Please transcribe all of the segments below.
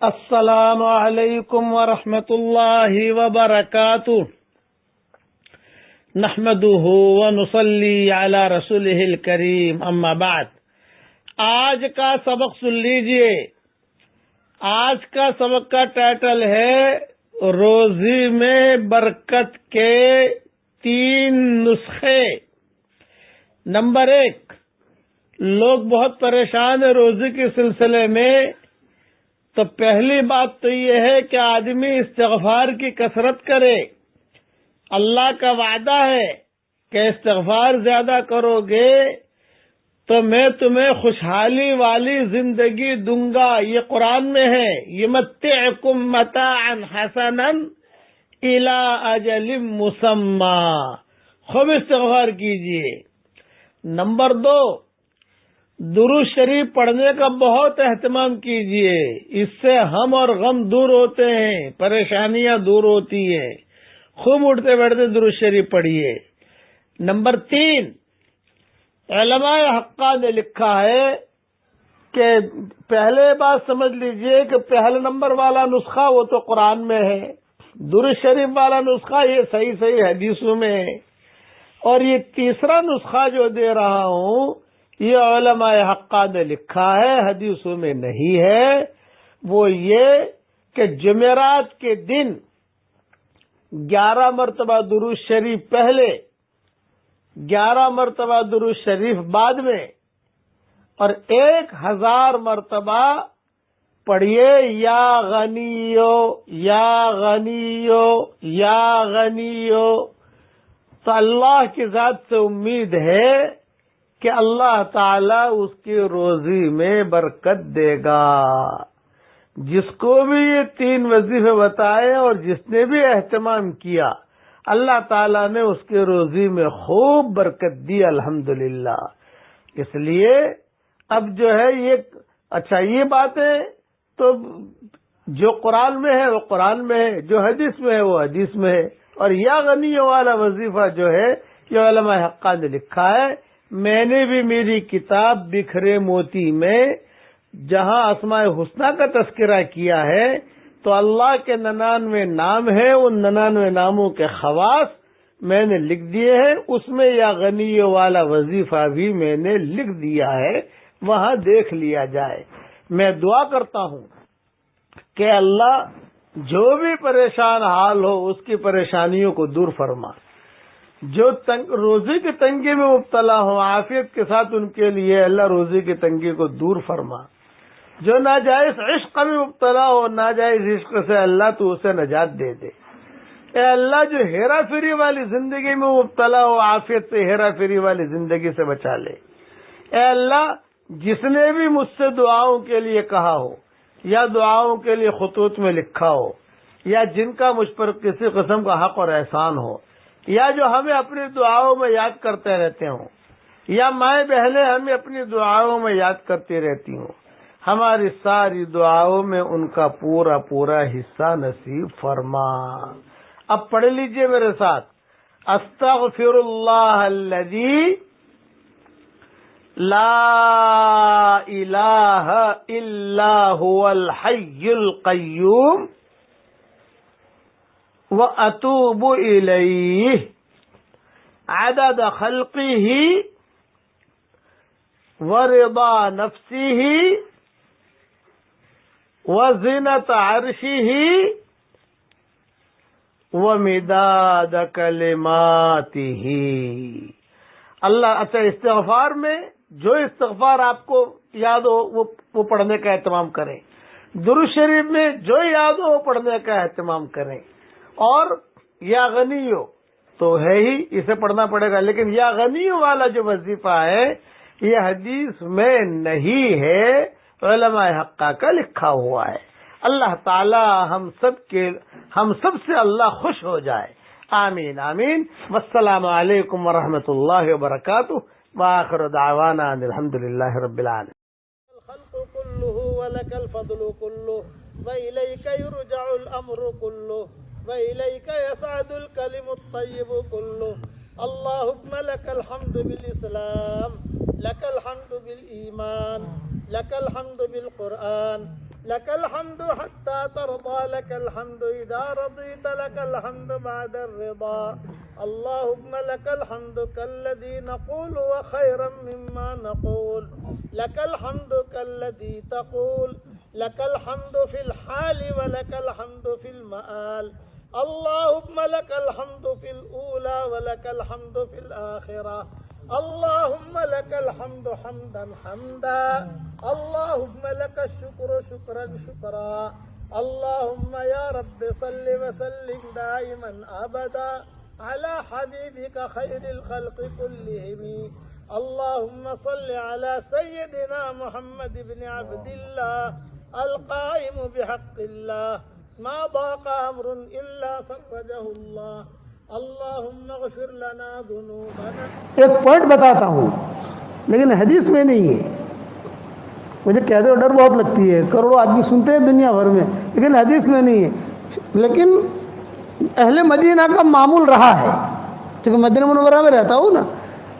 السلام علیکم ورحمۃ اللہ وبرکاتہ نحمده ونصلی علی رسولہ الکریم اما بعد۔ آج کا سبق سن لیجئے۔ آج کا سبق کا ٹائٹل ہے روزی میں برکت کے 3 نسخے۔ نمبر 1، لوگ بہت پریشان ہیں روزی کے سلسلے میں۔ تو پہلی بات تو یہ ہے کہ آدمی استغفار کی کثرت کرے۔ اللہ کا وعدہ ہے کہ استغفار زیادہ کرو گے تو میں تمہیں خوشحالی والی زندگی دوں گا۔ یہ قرآن میں ہے، یمتعکم متاعا حسنا الی اجل مسمی۔ خوب استغفار کیجئے۔ نمبر 2، درود شریف پڑھنے کا بہت اہتمام کیجئے۔ اس سے ہم اور غم دور ہوتے ہیں، پریشانیاں دور ہوتی ہیں۔ خوب اٹھتے بیٹھتے درود شریف پڑھیے۔ نمبر 3، علماء حقہ نے لکھا ہے کہ پہلے بات سمجھ لیجئے کہ پہلے نمبر والا نسخہ وہ تو قرآن میں ہے، درود شریف والا نسخہ یہ صحیح حدیثوں میں ہے، اور یہ تیسرا نسخہ جو دے رہا ہوں یہ علماء حقہ نے لکھا ہے، حدیثوں میں نہیں ہے۔ وہ یہ کہ جمعرات کے دن 11 مرتبہ درود شریف پہلے، 11 مرتبہ درود شریف بعد میں، اور 1000 مرتبہ پڑھیے یا غنیو یا غنیو یا غنیو۔ تو اللہ کی ذات سے امید ہے کہ اللہ تعالی اس کی روزی میں برکت دے گا۔ جس کو بھی یہ 3 وظیفے بتائے اور جس نے بھی اہتمام کیا، اللہ تعالیٰ نے اس کی روزی میں خوب برکت دی، الحمدللہ۔ اس لیے اب جو ہے یہ باتیں تو جو قرآن میں ہے وہ قرآن میں ہے، جو حدیث میں ہے وہ حدیث میں ہے، اور یا غنی والا وظیفہ جو ہے یہ علماء حقہ نے لکھا ہے۔ میں نے بھی میری کتاب بکھرے موتی میں جہاں اسماء حسنہ کا تذکرہ کیا ہے تو اللہ کے 99 نام ہیں، ان 99 ناموں کے خواص میں نے لکھ دیے ہیں۔ اس میں یا غنی والا وظیفہ بھی میں نے لکھ دیا ہے، وہاں دیکھ لیا جائے۔ میں دعا کرتا ہوں کہ اللہ جو بھی پریشان حال ہو اس کی پریشانیوں کو دور فرما، جو روزی کی تنگی میں مبتلا ہوں عافیت کے ساتھ ان کے لیے اللہ روزی کی تنگی کو دور فرما، جو ناجائز عشق میں مبتلا ہو ناجائز عشق سے اللہ تو اسے نجات دے دے۔ اے اللہ جو ہیرا پھیری والی زندگی میں مبتلا ہو عافیت سے ہیرا پھیری والی زندگی سے بچا لے۔ اے اللہ جس نے بھی مجھ سے دعاؤں کے لیے کہا ہو یا دعاؤں کے لیے خطوط میں لکھا ہو، یا جن کا مجھ پر کسی قسم کا حق اور احسان ہو، یا جو ہمیں اپنی دعاؤں میں یاد کرتے رہتے ہوں، یا مائیں بہنیں ہمیں اپنی دعاؤں میں یاد کرتی رہتی ہوں، ہماری ساری دعاؤں میں ان کا پورا حصہ نصیب فرما۔ اب پڑھ لیجئے میرے ساتھ، استغفر اللہ الذی لا الہ الا هو الحی القیوم وَأَتُوبُ إِلَيْهِ عَدَدَ خَلْقِهِ وَرِضَى نَفْسِهِ وَزِنَةَ عَرْشِهِ وَمِدَادَ كَلِمَاتِهِ۔ اللہ اچھا استغفار میں جو استغفار آپ کو یاد ہو وہ پڑھنے کا اہتمام کریں، درود شریف میں جو یاد ہو وہ پڑھنے کا اہتمام کریں، اور یا غنیو تو ہے ہی، اسے پڑھنا پڑے گا، لیکن یا غنیو والا جو وظیفہ ہے یہ حدیث میں نہیں ہے، علماء حقہ کا لکھا ہوا ہے۔ اللہ تعالی ہم سب سے اللہ خوش ہو جائے، آمین آمین۔ والسلام علیکم ورحمۃ اللہ وبرکاتہ، وآخر دعوانا ان الحمدللہ رب العالمین۔ الخلق كله ولك الفضل كله وإليك يرجع الأمر كله وإليك يسعد الكلم الطيب كله اللهم لك الحمد بالإسلام لك الحمد بالإيمان لك الحمد بالقرآن لك الحمد حتى ترضى لك الحمد إذا رضيت لك الحمد بعد الرضا اللهم لك الحمد كالذي نقول وخيرا مما نقول لك الحمد كالذي تقول لك الحمد في الحال ولك الحمد في المآل اللهم لك الحمد في الأولى ولك الحمد في الآخرة اللهم لك الحمد حمدا حمدا اللهم لك الشكر شكرا شكرا اللهم يا رب صل وسلم دائما أبدا على حبيبك خير الخلق كلهم اللهم صل على سيدنا محمد بن عبد الله القائم بحق الله ما ضاق أمر إلا فرجه الله اللهم اغفر لنا ذنوبنا. ایک پوائنٹ بتاتا ہوں لیکن حدیث میں نہیں ہے. مجھے کہتے ہو ڈر بہت لگتی ہے, کروڑوں آدمی سنتے ہیں دنیا بھر میں, لیکن حدیث میں نہیں ہے. لیکن اہل مدینہ کا معمول رہا ہے, چونکہ مدینہ منورہ میں رہتا ہوں نا,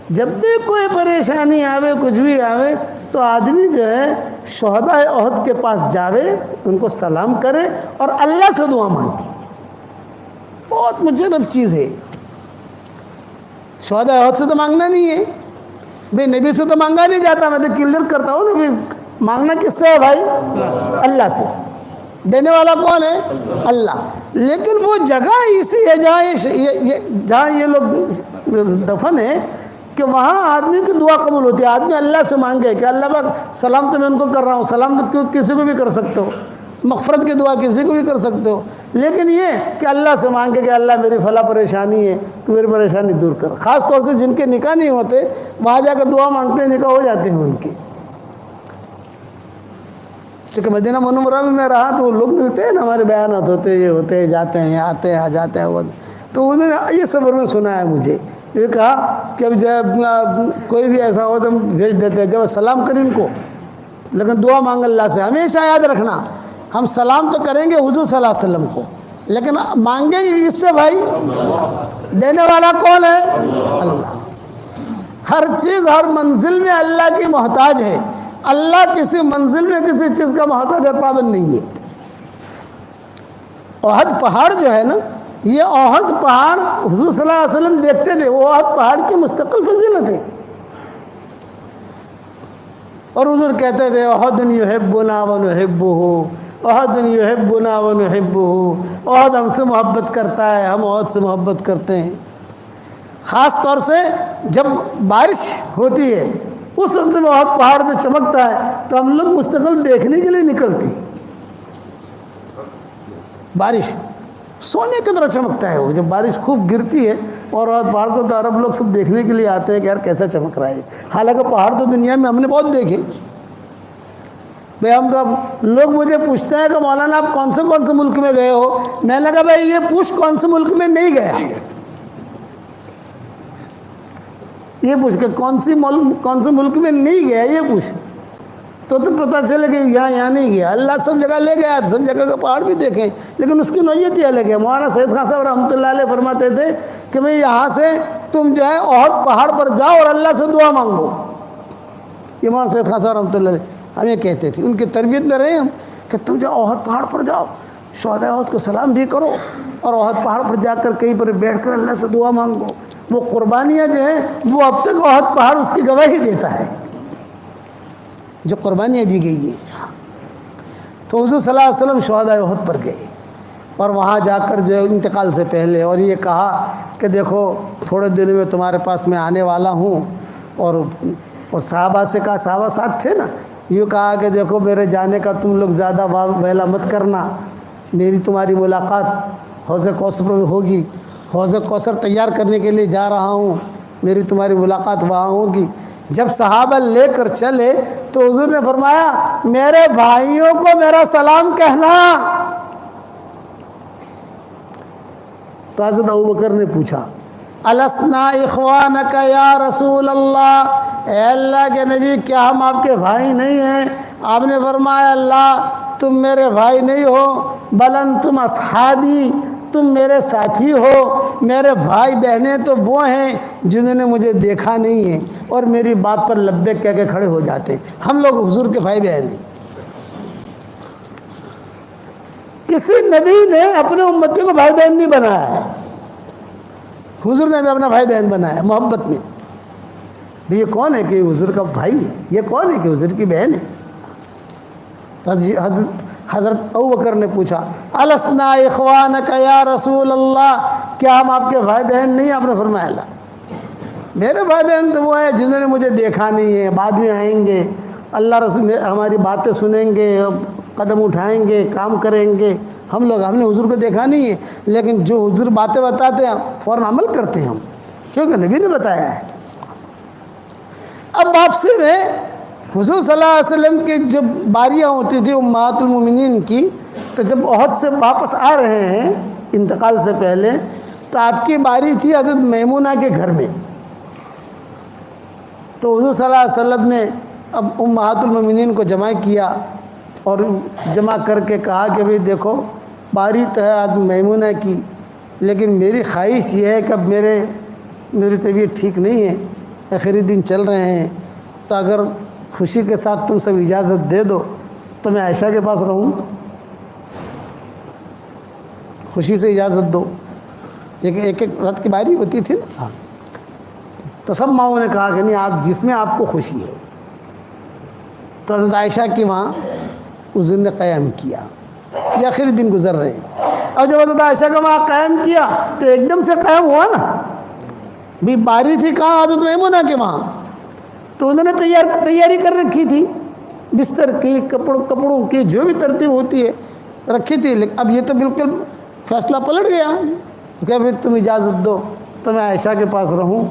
جب بھی کوئی پریشانی آوے کچھ بھی آوے تو آدمی جو ہے شہداء احد کے پاس جاوے, ان کو سلام کرے اور اللہ سے دعا مانگے. بہت مجرب چیز ہے. شہداء احد سے تو مانگنا نہیں ہے بھائی, نبی سے تو مانگا نہیں جاتا. میں تو کلیئر کرتا ہوں نا, مانگنا کس سے ہے بھائی؟ اللہ سے. دینے والا کون ہے؟ اللہ. لیکن وہ جگہ اسی ہے جہاں یہ لوگ دفن ہے کہ وہاں آدمی کی دعا قبول ہوتی ہے. آدمی اللہ سے مانگے کہ اللہ پاک سلام تو میں ان کو کر رہا ہوں, سلام تو کسی کو بھی کر سکتے ہو, مغفرت کی دعا کسی کو بھی کر سکتے ہو, لیکن یہ کہ اللہ سے مانگے کہ اللہ میری فلاں پریشانی ہے تو میری پریشانی دور کر. خاص طور سے جن کے نکاح نہیں ہوتے وہاں جا کر دعا مانگتے ہیں, نکاح ہو جاتے ہیں ان کے. چونکہ مدینہ منورہ میں رہا تو لوگ ملتے ہیں نا, ہمارے بیانات ہوتے ہیں, یہ ہوتے ہیں, جاتے ہیں, آتے ہیں, آ جاتے ہیں. تو انہوں نے یہ سفر میں سنا ہے مجھے, یہ کہا کہ اب جب کوئی بھی ایسا ہو تو ہم بھیج دیتے ہیں, جب سلام کریں ان کو, لیکن دعا مانگ اللہ سے. ہمیشہ یاد رکھنا, ہم سلام تو کریں گے حضور صلی اللہ علیہ وسلم کو, لیکن مانگیں گے اس سے بھائی؟ دینے والا کون ہے؟ اللہ. ہر چیز ہر منزل میں اللہ کی محتاج ہے. اللہ کسی منزل میں کسی چیز کا محتاج اور پابند نہیں ہے. احد پہاڑ جو ہے نا, یہ احد پہاڑ حضور صلی اللہ علیہ وسلم دیکھتے تھے, وہ احد پہاڑ کی مستقل فضیلت ہے. اور حضور کہتے تھے احد یحبنا ونحبہ, احد یحبنا ونحبہ, احد ہم سے محبت کرتا ہے, ہم احد سے محبت کرتے ہیں. خاص طور سے جب بارش ہوتی ہے اس وقت میں احد پہاڑ جو چمکتا ہے تو ہم لوگ مستقل دیکھنے کے لیے نکلتے ہیں. بارش سونے کی طرح چمکتا ہے وہ, جب بارش خوب گرتی ہے اور احد پہاڑ کو تو عرب لوگ سب دیکھنے کے لیے آتے ہیں کہ یار کیسا چمک رہا ہے. حالانکہ پہاڑ تو دنیا میں ہم نے بہت دیکھے بھائی. ہم تو اب لوگ مجھے پوچھتے ہیں کہ مولانا آپ کون سے ملک میں گئے ہو, میں نے کہا بھائی یہ پوچھ کون سے ملک میں نہیں گیا, یہ پوچھ کہ کون سے ملک میں نہیں گیا یہ پوچھ, تو پتہ چلے کہ یہاں نہیں گیا. اللہ سب جگہ لے گیا, سب جگہ کا پہاڑ بھی دیکھیں, لیکن اس کی نوعیت ہی الگ ہے. مولانا سید خان صاحب رحمۃ اللہ علیہ فرماتے تھے کہ بھئی یہاں سے تم جو ہے احد پہاڑ پر جاؤ اور اللہ سے دعا مانگو. یہ مولانا سید خان صاحب رحمۃ اللہ علیہ ہمیں کہتے تھے, ان کی تربیت میں رہے ہم, کہ تم جو احد پہاڑ پر جاؤ, شہداء احد کو سلام بھی کرو, اور احد پہاڑ پر جا کر کہیں پر بیٹھ کر اللہ سے دعا مانگو. وہ قربانیاں جو ہیں وہ اب تک احد پہاڑ اس کی گواہی دیتا ہے, جو قربانیاں دی گئی ہیں. تو حضور صلی اللہ علیہ وسلم شہداء احد پر گئے اور وہاں جا کر جو انتقال سے پہلے اور یہ کہا کہ دیکھو تھوڑے دنوں میں تمہارے پاس میں آنے والا ہوں. اور صحابہ سے کہا, صحابہ ساتھ تھے نا, یوں کہا کہ دیکھو میرے جانے کا تم لوگ زیادہ ویلا مت کرنا, میری تمہاری ملاقات حوض کوثر پر ہوگی, حوض کوثر تیار کرنے کے لیے جا رہا ہوں, میری تمہاری ملاقات وہاں ہوگی. جب صحابہ لے کر چلے تو حضور نے فرمایا میرے بھائیوں کو میرا سلام کہنا. تو حضرت ابوبکر نے پوچھا السنا اخوانک یا رسول اللہ, اے اللہ کے نبی کیا ہم آپ کے بھائی نہیں ہیں؟ آپ نے فرمایا اللہ تم میرے بھائی نہیں ہو, بل انتم اصحابی, تم میرے ساتھی ہو. میرے بھائی بہنیں تو وہ ہیں جنہوں نے مجھے دیکھا نہیں ہے اور میری بات پر لبیک کہہ کے کھڑے ہو جاتے ہیں. ہم لوگ حضور کے بھائی بہن ہیں. کسی نبی نے اپنے امتی کو بھائی بہن نہیں بنایا ہے، حضور نے بھی اپنا بھائی بہن بنایا محبت میں. بھی یہ کون ہے کہ حضور کا بھائی ہے، یہ کون ہے کہ حضور کی بہن ہے. حضرت ابوبکر نے پوچھا السنا اخوانک یا رسول اللہ، کیا ہم آپ کے بھائی بہن نہیں؟ آپ نے فرمایا اللہ، میرے بھائی بہن تو وہ ہیں جنہوں نے مجھے دیکھا نہیں ہے، بعد میں آئیں گے، اللہ رسول ہماری باتیں سنیں گے، قدم اٹھائیں گے، کام کریں گے. ہم نے حضور کو دیکھا نہیں ہے، لیکن جو حضور باتیں بتاتے ہیں فوراً عمل کرتے ہیں ہم، کیونکہ نبی نے بتایا ہے. اب واپسی میں حضور صلی اللہ علیہ وسلم کی جب باریاں ہوتی تھی امہات المومنین کی، تو جب احد سے واپس آ رہے ہیں انتقال سے پہلے، تو آپ کی باری تھی حضرت میمونہ کے گھر میں. تو حضور صلی اللہ علیہ وسلم نے اب امہات المومنین کو جمع کیا اور جمع کر کے کہا کہ بھئی دیکھو، باری تو ہے آج میمونہ کی، لیکن میری خواہش یہ ہے کہ اب میری طبیعت ٹھیک نہیں ہے، آخری دن چل رہے ہیں، تو اگر خوشی کے ساتھ تم سب اجازت دے دو تو میں عائشہ کے پاس رہوں. خوشی سے اجازت دو، ایک رات کی باری ہوتی تھی نا. ہاں، تو سب ماؤں نے کہا کہ نہیں، آپ جس میں آپ کو خوشی ہے. تو حضرت عائشہ کی وہاں حضور نے قیام کیا، یہ آخری دن گزر رہے ہیں. اور جب حضرت عائشہ کا وہاں قیام کیا تو ایک دم سے قیام ہوا نا. بھی باری تھی کہاں؟ حضرت میمونہ کے وہاں. تو انہوں نے تیاری کر رکھی تھی، بستر کی، کپڑوں کی، جو بھی ترتیب ہوتی ہے رکھی تھی. لیکن اب یہ تو بالکل فیصلہ پلٹ گیا کہ بھائی تم اجازت دو تو میں عائشہ کے پاس رہوں،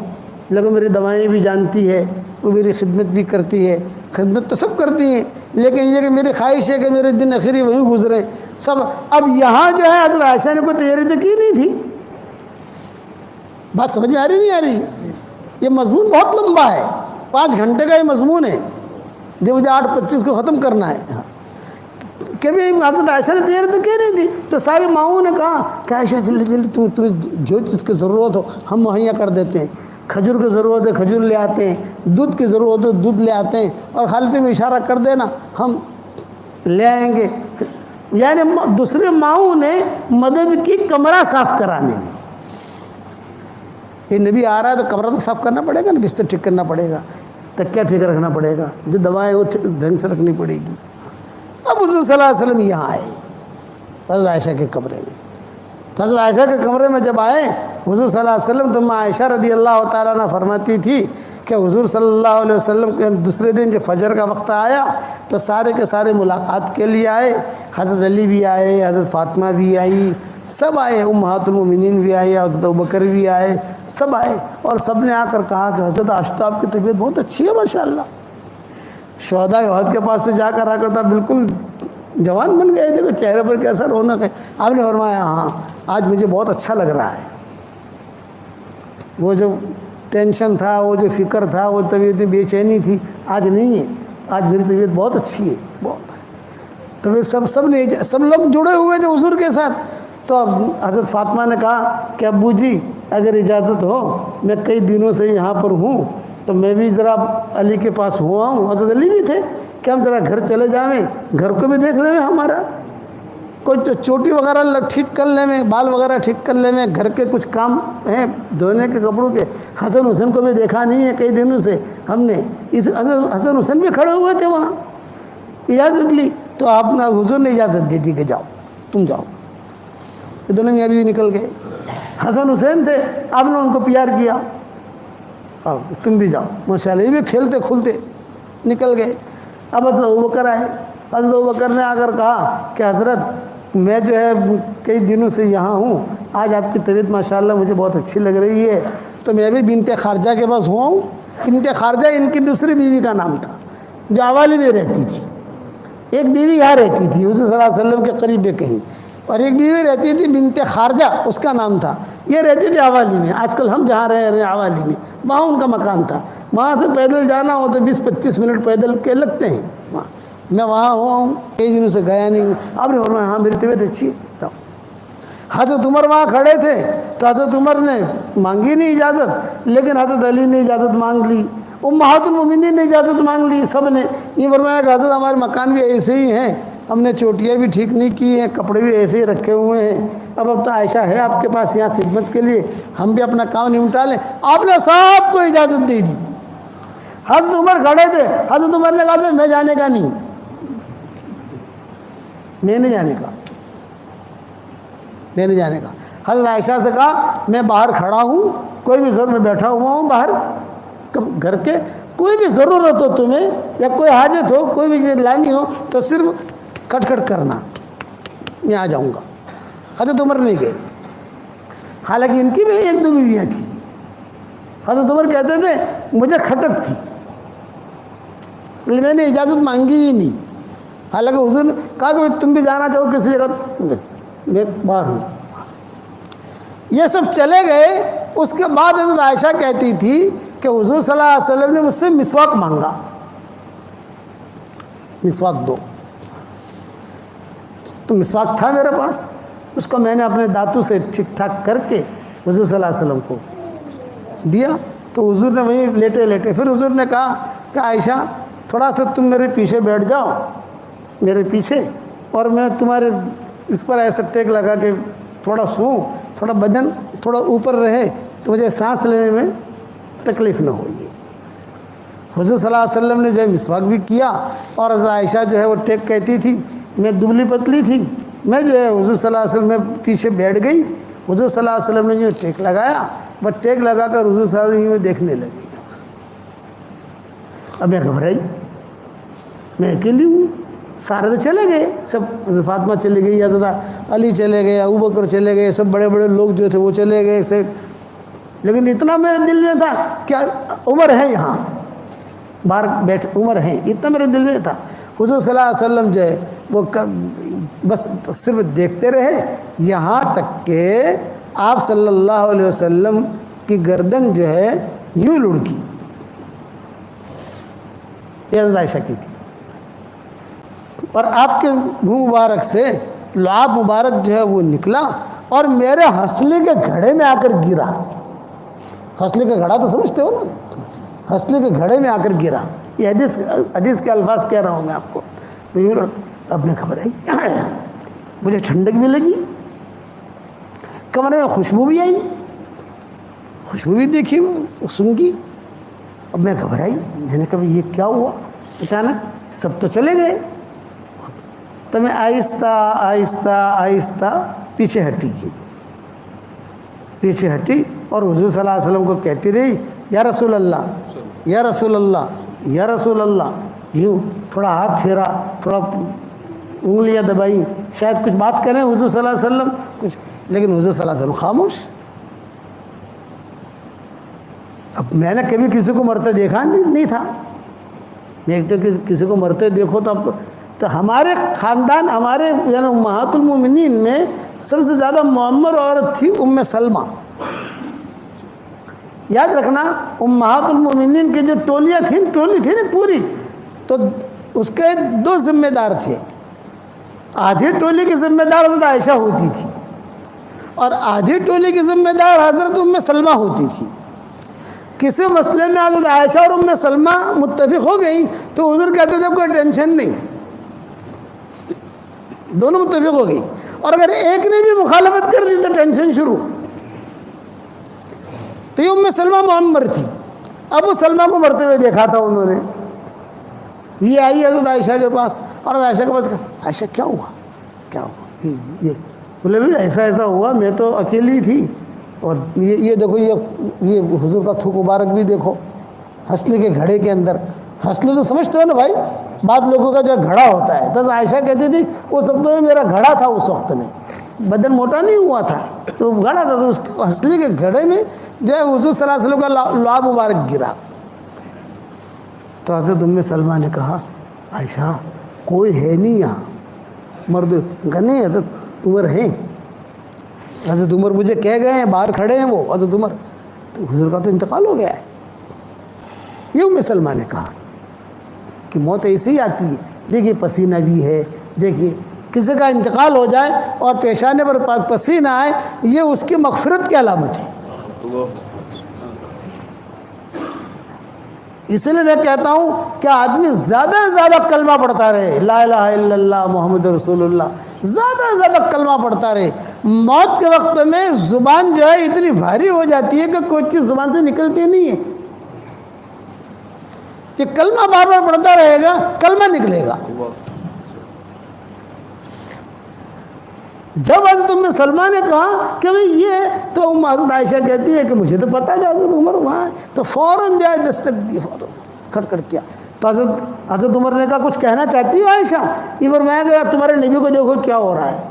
لیکن میری دوائیں بھی جانتی ہے، وہ میری خدمت بھی کرتی ہے. خدمت تو سب کرتی ہیں، لیکن یہ کہ میری خواہش ہے کہ میرے دن آخری وہیں گزرے سب. اب یہاں جو ہے حضرت عائشہ نے کوئی تیاری تو کی نہیں تھی. بات سمجھ میں آ رہی نہیں آ رہی؟ یہ مضمون بہت لمبا ہے، 5 گھنٹے کا یہ مضمون ہے جو مجھے 8:25 کو ختم کرنا ہے. کہ بھی حضرت عائشہ نے تیاری تو کی نہیں تھی. تو ساری ماؤں نے کہا کہ عائشہ جلدی جلدی تمہیں جو چیز کی ضرورت ہو ہم مہیا کر دیتے ہیں. کھجور کی ضرورت ہے کھجور لے آتے ہیں، دودھ کی ضرورت ہے دودھ لے آتے ہیں، اور خالتے میں اشارہ کر دینا ہم لے آئیں گے. یعنی دوسرے ماؤں نے مدد کی کمرہ صاف کرانے میں. یہ نبی آ رہا ہے تو کمرہ تو صاف کرنا پڑے گا نا، بستر ٹھیک کرنا پڑے گا، تکیہ ٹھیک رکھنا پڑے گا، جو دوائیں وہ ڈھنگ سے رکھنی پڑے گی. اب حضور صلی اللہ علیہ وسلم یہاں آئے حضرت عائشہ کے کمرے میں. حضرت عائشہ کے کمرے میں جب آئے حضور صلی اللہ علیہ وسلم، تو عائشہ رضی اللہ تعالیٰ عنہ فرماتی تھی کہ حضور صلی اللہ علیہ وسلم کے دوسرے دن جب فجر کا وقت آیا تو سارے کے سارے ملاقات کے لیے آئے. حضرت علی بھی آئے، حضرت فاطمہ بھی آئی، سب آئے، امہات المومنین بھی آئے، حضرت ابوبکر بھی آئے، سب آئے. اور سب نے آ کر کہا کہ حضرت آفتاب کی طبیعت بہت اچھی ہے ماشاءاللہ. شہداء احد کے پاس سے جا کر آ کر تھا بالکل جوان بن گئے، دیکھو چہرے پر کیسا رونق ہے. آپ نے فرمایا ہاں آج مجھے بہت اچھا لگ رہا ہے. وہ جو ٹینشن تھا، وہ جو فکر تھا، وہ طبیعت بے چینی تھی، آج نہیں ہے. آج میری طبیعت بہت اچھی ہے، بہت ہے. تو پھر سب لوگ جڑے ہوئے تھے حضور کے ساتھ. تو اب حضرت فاطمہ نے کہا کہ ابو جی اگر اجازت ہو، میں کئی دنوں سے یہاں پر ہوں تو میں بھی ذرا علی کے پاس ہوا ہوں. حضرت علی بھی تھے کہ ہم ذرا گھر چلے جائیں، گھر کو بھی دیکھ لیں، ہمارا کوئی چوٹی وغیرہ ٹھیک کر لیں، بال وغیرہ ٹھیک کر لیں، گھر کے کچھ کام ہیں دھونے کے کپڑوں کے. حسن حسین کو بھی دیکھا نہیں ہے کئی دنوں سے ہم نے. حسن حسین بھی کھڑے ہوئے تھے وہاں. اجازت لی تو آپ نے حضور نے اجازت دی تھی کہ جاؤ، تم جاؤ. یہ دونوں میاں بیوی نکل گئے. حسن حسین تھے، آپ نے ان کو پیار کیا، آؤ تم بھی جاؤ ماشاءاللہ. یہ بھی کھیلتے کھلتے نکل گئے. اب حضرت ابوبکر آئے. حضرت ابوبکر نے آ کر کہا کہ حضرت میں جو ہے کئی دنوں سے یہاں ہوں، آج آپ کی طبیعت ماشاءاللہ مجھے بہت اچھی لگ رہی ہے، تو میں بھی بنت خارجہ کے پاس ہوا ہوں. بنت خارجہ ان کی دوسری بیوی کا نام تھا جو عوالی میں رہتی تھی. ایک بیوی یہاں رہتی تھی حضور صلی اللہ علیہ وسلم کے قریب کہیں، اور ایک بیوی رہتی تھی بنت خارجہ، اس کا نام تھا. یہ رہتی تھی عوالی میں. آج کل ہم جہاں رہے ہیں عوالی میں، وہاں ان کا مکان تھا. وہاں سے پیدل جانا ہو تو 20-25 منٹ پیدل کے لگتے ہیں وہاں. میں وہاں ہوا ہوں، کئی دنوں سے گیا نہیں ہوں. آپ نے فرمایا ہاں میری طبیعت اچھی ہے. حضرت عمر وہاں کھڑے تھے تو حضرت عمر نے مانگی نہیں اجازت، لیکن حضرت علی نے اجازت مانگ لی، امہات المومنین نے اجازت مانگ لی، سب نے. یہ فرمایا کہ حضرت ہمارے مکان بھی ایسے ہی ہیں، ہم نے چوٹیاں بھی ٹھیک نہیں کی ہیں, کپڑے بھی ایسے ہی رکھے ہوئے ہیں. اب تو عائشہ ہے آپ کے پاس یہاں خدمت کے لیے, ہم بھی اپنا کام نمٹا لیں. آپ نے سب کو اجازت دے دی. حضرت عمر کھڑے تھے, حضرت عمر نے کہا تھا میں جانے کا نہیں, میں نہیں جانے کا, میں نہیں جانے کا. حضرت عائشہ سے کہا میں باہر کھڑا ہوں, کوئی بھی ضرور, میں بیٹھا ہوا ہوں باہر گھر کے, کوئی بھی ضرورت ہو تمہیں یا کوئی حاجت ہو, کوئی بھی چیز لانی ہو تو صرف کھٹ کھٹ کرنا, میں آ جاؤں گا. حضرت عمر نہیں گئے, حالانکہ ان کی بھی ایک دو بیویاں تھیں. حضرت عمر کہتے تھے مجھے کھٹک تھی, میں نے اجازت مانگی ہی نہیں. حالانکہ حضور نے کہا کہ تم بھی جانا چاہو کسی جگہ, میں باہر ہوں. یہ سب چلے گئے. اس کے بعد حضرت عائشہ کہتی تھی کہ حضور صلی اللہ علیہ وسلم نے مجھ سے مسواک مانگا, مسواک دو. تو مسواک تھا میرے پاس, اس کو میں نے اپنے دانتوں سے ٹھیک ٹھاک کر کے حضور صلی اللہ علیہ وسلم کو دیا. تو حضور نے وہیں لیٹے لیٹے, پھر حضور نے کہا کہ عائشہ تھوڑا سا تم میرے پیچھے بیٹھ جاؤ, میرے پیچھے, اور میں تمہارے اس پر ایسا ٹیک لگا کہ تھوڑا سوں, تھوڑا بدن تھوڑا اوپر رہے تو مجھے سانس لینے میں تکلیف نہ ہوگی. حضور صلی اللہ علیہ وسلم نے جو ہے مسواک بھی کیا. اور حضرت عائشہ جو ہے وہ ٹیک کہتی تھی, میں دبلی پتلی تھی, میں جو ہے حضور صلی اللہ علیہ وسلم میں پیچھے بیٹھ گئی. حضور صلی اللہ علیہ وسلم نے جو ٹیک لگایا, بس ٹیک لگا کر حضور صلی اللہ علیہ وسلم دیکھنے لگی. اب میں گھبرائی, میں اکیلی ہوں, سارے تو چلے گئے, سب حضرت فاطمہ چلے گئی, حضرت علی چلے گئے, ابوبکر چلے گئے, سب بڑے بڑے لوگ جو تھے وہ چلے گئے سب. لیکن اتنا میرے دل میں تھا کہ عمر ہے یہاں باہر بیٹھ, عمر ہیں, اتنا میرے دل میں تھا. حضور صلی اللہ علیہ وسلم جو ہے وہ بس صرف دیکھتے رہے, یہاں تک کہ آپ صلی اللہ علیہ وسلم کی گردن جو ہے یوں لڑکی. یہ حضرت عائشہ کی تھی. اور آپ کے منہ مبارک سے لعاب مبارک جو ہے وہ نکلا اور میرے ہنسلی کے گھڑے میں آ کر گرا. ہنسلی کا گھڑا تو سمجھتے ہو نا, ہنسلی کے گھڑے میں آ کر گرا. یہ حدیث کے الفاظ کہہ رہا ہوں میں آپ کو. اب میں خبر آئی, مجھے ٹھنڈک بھی لگی, کمرے میں خوشبو بھی آئی, خوشبو بھی دیکھی, سنگی. اب میں گھبرائی, میں نے کہا یہ کیا ہوا اچانک, سب تو چلے گئے. تو میں آہستہ آہستہ آہستہ پیچھے ہٹی, پیچھے ہٹی اور حضور صلی اللہ علیہ وسلم کو کہتی رہی یا رسول اللہ, یا رسول اللہ, یا رسول اللہ. یوں تھوڑا ہاتھ پھیرا, تھوڑا انگلیاں دبائیں, شاید کچھ بات کریں حضور صلی اللہ علیہ وسلم کچھ, لیکن حضور صلی اللہ علیہ وسلم خاموش. اب میں نے کبھی کسی کو مرتے دیکھا نہیں تھا. میں ایک تو کسی کو مرتے دیکھو تو ہمارے خاندان, ہمارے یعنی امہات المومنین میں سب سے زیادہ معمر عورت تھی ام سلمہ. یاد رکھنا امہات المومنین کی جو ٹولی تھی نا پوری, تو اس کے دو ذمہ دار تھے. آدھی ٹولی کی ذمہ دار حضرت عائشہ ہوتی تھی اور آدھی ٹولی کی ذمہ دار حضرت ام سلمہ ہوتی تھی. کسی مسئلے میں حضرت عائشہ اور ام سلمہ متفق ہو گئی تو حضور کہتے تھے کوئی ٹینشن نہیں, دونوں متفق ہو گئی. اور اگر ایک نے بھی مخالفت کر دی تو ٹینشن شروع. تو یہ ام سلمہ معمر تھی. ابو سلمہ کو مرتے ہوئے دیکھا تھا انہوں نے. یہ آئی حضرت عائشہ کے پاس اور حضرت عائشہ کے پاس کہا عائشہ کیا ہوا, کیا ہوا, یہ بولے بھی ایسا ہوا, میں تو اکیلی تھی اور یہ دیکھو یہ حضور کا تھوک مبارک بھی دیکھو ہنسلی کے گھڑے کے اندر. ہنسلی تو سمجھتے ہو نا بھائی, بعض لوگوں کا جو گھڑا ہوتا ہے. تو عائشہ کہتی تھی وہ سب تو میرا گھڑا تھا, اس وقت میں بدن موٹا نہیں ہوا تھا تو گھڑا تھا. تو اس ہنسلی کے گھڑے میں جو ہے حضور صلی اللہ علیہ وسلم کا لعاب مبارک گرا. تو حضرت ام سلمہ نے کہا عائشہ کوئی ہے نہیں یہاں, مرد گنے حضرت عمر ہیں, حضرت عمر مجھے کہہ گئے ہیں, باہر کھڑے ہیں وہ حضرت عمر. تو حضور کا تو انتقال ہو گیا ہے. یہ ام سلمہ نے کہا کہ موت ایسی ہی آتی ہے. دیکھیے پسینہ بھی ہے, دیکھیے کسی کا انتقال ہو جائے اور پیشانے پر پسینہ آئے, یہ اس کی مغفرت کی علامت ہے. اس لیے میں کہتا ہوں کہ آدمی زیادہ سے زیادہ کلمہ پڑھتا رہے، لا الہ الا اللہ محمد رسول اللہ، زیادہ سے زیادہ کلمہ پڑھتا رہے۔ موت کے وقت میں زبان جو ہے اتنی بھاری ہو جاتی ہے کہ کوئی چیز زبان سے نکلتی نہیں ہے، کہ کلمہ بار بار پڑھتا رہے گا کلمہ نکلے گا۔ جب حضرت ام سلمہ نے کہا کہ بھئی یہ تو حضرت عائشہ کہتی ہے کہ مجھے تو پتہ ہے حضرت عمر وہاں ہے، تو فوراً جائے دستک دی، فوراً کھٹ کیا۔ تو حضرت عمر نے کہا کچھ کہنا چاہتی ہو عائشہ؟ یہ فرمایا کہ تمہارے نبی کو دیکھو کیا ہو رہا ہے۔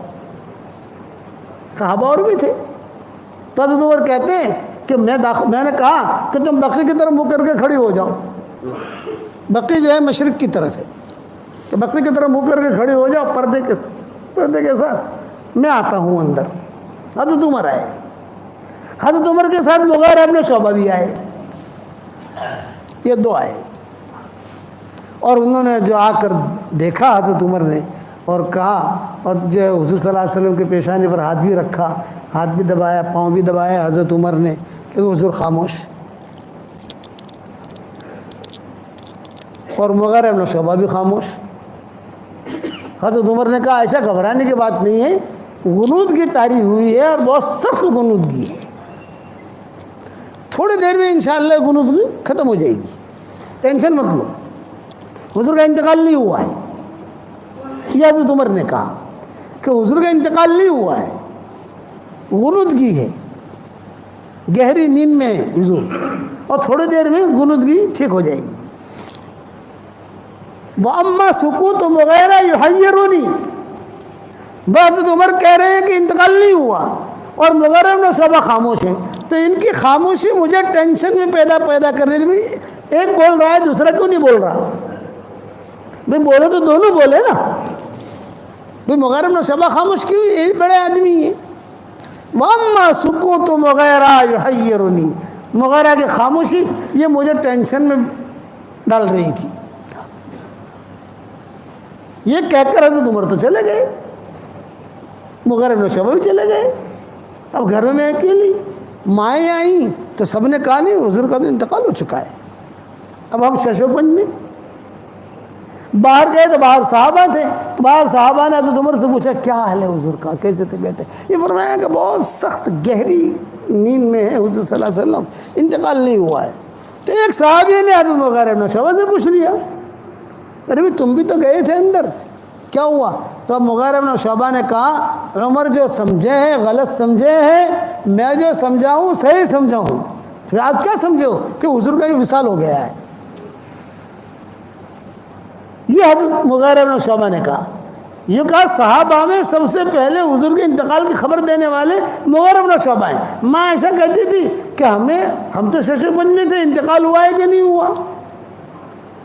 صحابہ اور بھی تھے، تو حضرت عمر کہتے ہیں کہ میں نے کہا کہ تم بقی کی طرف منہ کر کے کھڑی ہو جاؤ۔ بقی جو ہے مشرق کی طرف ہے، کہ بقی کی طرف منہ کر کے کھڑی ہو جاؤ پردے کے ساتھ، میں آتا ہوں اندر۔ حضرت عمر آئے، حضرت عمر کے ساتھ مغیرہ ابن شعبہ بھی آئے، یہ دو آئے، اور انہوں نے جو آ کر دیکھا حضرت عمر نے اور کہا، اور جو حضور صلی اللہ علیہ وسلم کے پیشانی پر ہاتھ بھی رکھا، ہاتھ بھی دبایا، پاؤں بھی دبایا حضرت عمر نے، کہ حضور خاموش، اور مغیرہ ابن شعبہ بھی خاموش۔ حضرت عمر نے کہا عائشہ گھبرانے کی بات نہیں ہے، غنودگی طاری ہوئی ہے اور بہت سخت غنودگی ہے، تھوڑی دیر میں انشاءاللہ غنودگی ختم ہو جائے گی، ٹینشن مت لو، حضور کا انتقال نہیں ہوا ہے۔ یہ حضرت عمر نے کہا کہ حضور کا انتقال نہیں ہوا ہے، غنودگی ہے، گہری نیند میں ہے حضور، اور تھوڑی دیر میں غنودگی ٹھیک ہو جائے گی۔ وَأَمَّا سُكُوتُ مُغِیرَةَ يُحَيِّرُنِي، حضرت عمر کہہ رہے ہیں کہ انتقال نہیں ہوا اور مغیرہ ابن شعبہ خاموش ہیں، تو ان کی خاموشی مجھے ٹینشن میں پیدا کر رہی تھی، ایک بول رہا ہے دوسرا کیوں نہیں بول رہا؟ بھئی بولے تو دونوں بولے نا، بھئی مغیرہ ابن شعبہ خاموش کیوں؟ یہ بھی بڑے آدمی ہیں۔ وَأَمَّا سُكُوتُ مُغِیرَةَ يُحَيِّرُنِي، مغیرہ کی خاموشی یہ مجھے ٹینشن میں ڈال رہی تھی۔ یہ کہہ کر حضرت عمر تو چلے گئے، مغیرہ ابن شعبہ بھی چلے گئے۔ اب گھر میں اکیلی مائیں آئیں تو سب نے کہا نہیں حضور کا تو انتقال ہو چکا ہے۔ اب ہم شش و پنج میں باہر گئے تو باہر صحابہ تھے، تو باہر صحابہ نے حضرت عمر سے پوچھا کیا حال ہے حضور کا، کیسے طبیعت ہے؟ یہ فرمایا کہ بہت سخت گہری نیند میں ہے حضور صلی اللہ علیہ وسلم، انتقال نہیں ہوا ہے۔ تو ایک صحابی نے حضرت مغیرہ ابن شعبہ سے پوچھ لیا، ارے بھی تم بھی تو گئے تھے اندر، کیا ہوا؟ تو اب مغیرہ ابن شعبہ نے کہا عمر جو سمجھے ہیں غلط سمجھے ہیں، میں جو سمجھاؤں صحیح سمجھاؤں، پھر آپ کیا سمجھے ہو کہ حضور کا یہ وصال ہو گیا ہے؟ یہ حضرت مغیرہ ابن شعبہ نے کہا، یہ کہا صحابہ میں سب سے پہلے حضور کے انتقال کی خبر دینے والے مغیرہ ابن شعبہ ہیں۔ ماں ایسا کہتی تھی کہ ہم تو شش و پنج میں تھے، انتقال ہوا ہے کہ نہیں ہوا،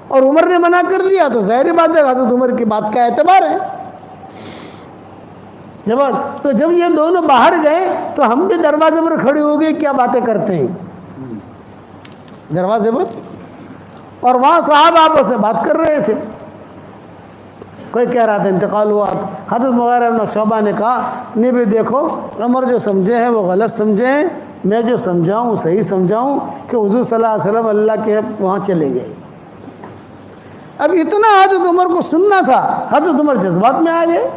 اور عمر نے منع کر دیا تو ظاہر بات ہے حضرت عمر کی بات کا اعتبار ہے۔ تو جب یہ دونوں باہر گئے تو ہم بھی دروازے پر کھڑے ہو گئے، کیا باتیں کرتے ہیں دروازے پر، اور وہاں صاحب آپس سے بات کر رہے تھے، کوئی کہہ رہا تھا انتقال ہوا۔ حضرت مغیرہ ابن شعبہ نے کہا نہیں بھی دیکھو عمر جو سمجھے ہیں وہ غلط سمجھے ہیں، میں جو سمجھاؤں صحیح سمجھاؤں، کہ حضور صلی اللہ علیہ وسلم اللہ کے وہاں چلے گئے۔ اب اتنا حضرت عمر کو سننا تھا، حضرت عمر جذبات میں آ گئے۔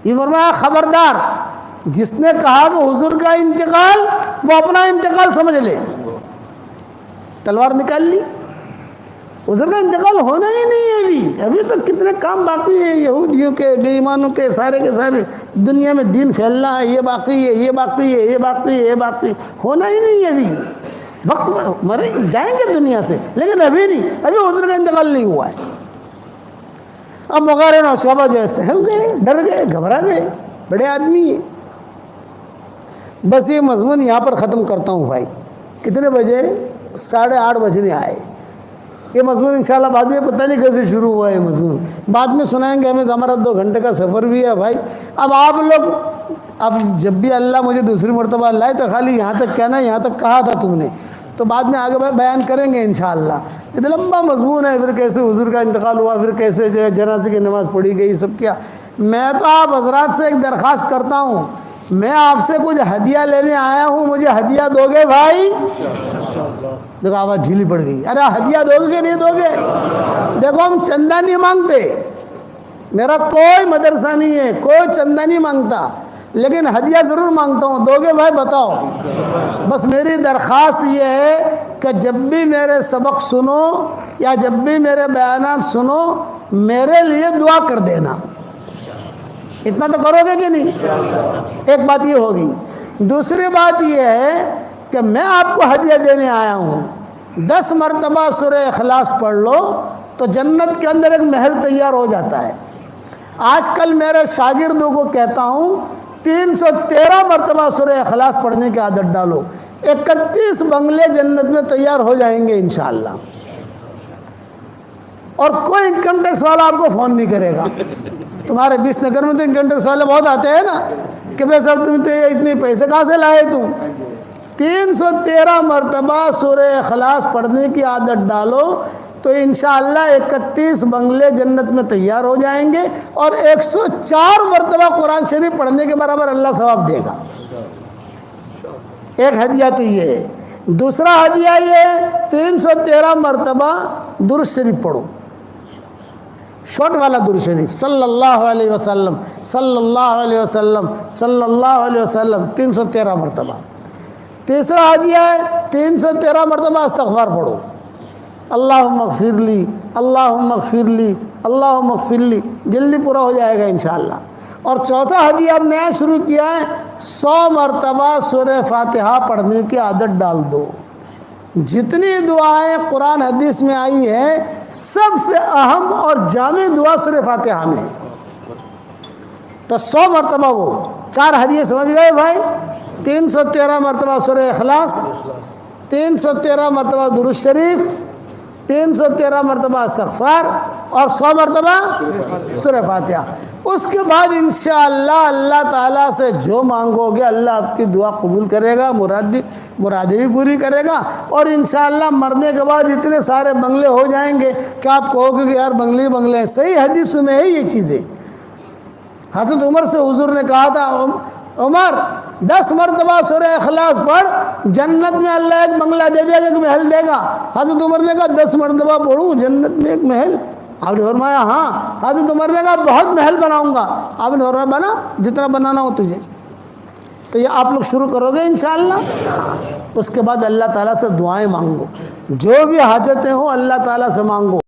یہ فرمایا خبردار جس نے کہا کہ حضور کا انتقال وہ اپنا انتقال سمجھ لے، تلوار نکال لی، حضور کا انتقال ہونا ہی نہیں ہے، ابھی تو کتنے کام باقی ہیں یہودیوں کے، بے ایمانوں کے سارے دنیا میں دین پھیلنا ہے، یہ باقی ہے، یہ باقی ہے، یہ باقی ہے، یہ باقی ہونا ہی نہیں ہے، ابھی وقت مرے جائیں گے دنیا سے، لیکن ابھی نہیں، ابھی حضور کا انتقال نہیں ہوا ہے۔ اب مغیرہ ابن شعبہ جو ہے سہم گئے، ڈر گئے، گھبرا گئے، بڑے آدمی ہیں۔ بس یہ مضمون یہاں پر ختم کرتا ہوں بھائی۔ کتنے بجے؟ 8:30 بجنے آئے۔ یہ مضمون انشاءاللہ بعد میں پتہ نہیں کیسے شروع ہوا ہے، یہ مضمون بعد میں سنائیں گے، ہمیں ہمارا 2 گھنٹے کا سفر بھی ہے بھائی۔ اب آپ لوگ اب جب بھی اللہ مجھے دوسری مرتبہ لائے تو خالی یہاں تک کہنا یہاں تک کہا تھا تم نے، تو بعد میں آگے بیان کریں گے انشاءاللہ۔ اتنا لمبا مضمون ہے، پھر کیسے حضور کا انتقال ہوا، پھر کیسے جو ہے جنازے کی نماز پڑھی گئی، سب کیا۔ میں تو آپ حضرات سے ایک درخواست کرتا ہوں میں آپ سے کچھ ہدیہ لینے آیا ہوں, مجھے ہدیہ دو گے بھائی؟ دیکھو آواز ڈھیلی پڑ گئی. ارے ہدیہ دو گے کہ نہیں دو گے؟ دیکھو ہم چندہ نہیں مانگتے, میرا کوئی مدرسہ نہیں ہے, کوئی چندہ نہیں مانگتا, لیکن ہدیہ ضرور مانگتا ہوں. دو گے بھائی بتاؤ؟ بس میری درخواست یہ ہے کہ جب بھی میرے سبق سنو یا جب بھی میرے بیانات سنو, میرے لیے دعا کر دینا. اتنا تو کرو گے کہ نہیں؟ ایک بات یہ ہوگی. دوسری بات یہ ہے کہ میں آپ کو ہدیہ دینے آیا ہوں, 10 مرتبہ سورہ اخلاص پڑھ لو تو جنت کے اندر ایک محل تیار ہو جاتا ہے. آج کل میرے شاگردوں کو کہتا ہوں 313 مرتبہ سورہ اخلاص پڑھنے کی عادت ڈالو, 31 بنگلے جنت میں تیار ہو جائیں گے انشاءاللہ. اور کوئی انکم ٹیکس والا آپ کو فون نہیں کرے گا. تمہارے 20 نگر میں تو انکم ٹیکس والے بہت آتے ہیں نا کہ بھائی صاحب تم اتنے پیسے کہاں سے لائے تم. 313 مرتبہ سورہ اخلاص پڑھنے کی عادت ڈالو تو انشاءاللہ 31 بنگلے جنت میں تیار ہو جائیں گے, اور 104 مرتبہ قرآن شریف پڑھنے کے برابر اللہ ثواب دے گا. ایک ہدیہ تو یہ ہے. دوسرا ہدیہ یہ ہے 313 مرتبہ درود شریف پڑھو, شارٹ والا درود شریف, صلی اللہ علیہ وسلم صلی اللہ علیہ وسلم صلی اللہ علیہ وسلم 313 مرتبہ. تیسرا ہدیہ ہے 313 مرتبہ استغفار پڑھو, اللہم اغفر لی اللہم اغفر لی اللہم اغفر لی, جلدی پورا ہو جائے گا انشاءاللہ. اور چوتھا ہدیہ اب نیا شروع کیا ہے, 100 مرتبہ سورہ فاتحہ پڑھنے کی عادت ڈال دو. جتنی دعائیں قرآن حدیث میں آئی ہیں سب سے اہم اور جامع دعا سورہ فاتحہ میں ہے. تو 100 مرتبہ وہ 4 ہدیے سمجھ گئے بھائی. 313 مرتبہ سورہ اخلاص, 313 مرتبہ درود شریف, 313 مرتبہ استغفار, اور 100 مرتبہ سورہ فاتحہ. اس کے بعد انشاءاللہ اللہ تعالیٰ سے جو مانگو گے اللہ آپ کی دعا قبول کرے گا, مرادیں بھی پوری کرے گا. اور انشاءاللہ مرنے کے بعد اتنے سارے بنگلے ہو جائیں گے کہ آپ کہو گے کہ یار بنگلے بنگلے ہیں. صحیح حدیث میں ہے یہ چیزیں. حضرت عمر سے حضور نے کہا تھا, عمر 10 مرتبہ سورہ اخلاص پڑھ, جنت میں اللہ ایک بنگلہ دے دے گا, ایک محل دے گا. حضرت عمر نے کہا 10 مرتبہ پڑھوں جنت میں ایک محل؟ آپ نے فرمایا ہاں. حضرت عمر نے کہا بہت محل بناؤں گا. آپ نے فرمایا بنا جتنا بنانا ہو تجھے. تو یہ آپ لوگ شروع کرو گے انشاءاللہ. اس کے بعد اللہ تعالیٰ سے دعائیں مانگو, جو بھی حاجتیں ہوں اللہ تعالیٰ سے مانگو.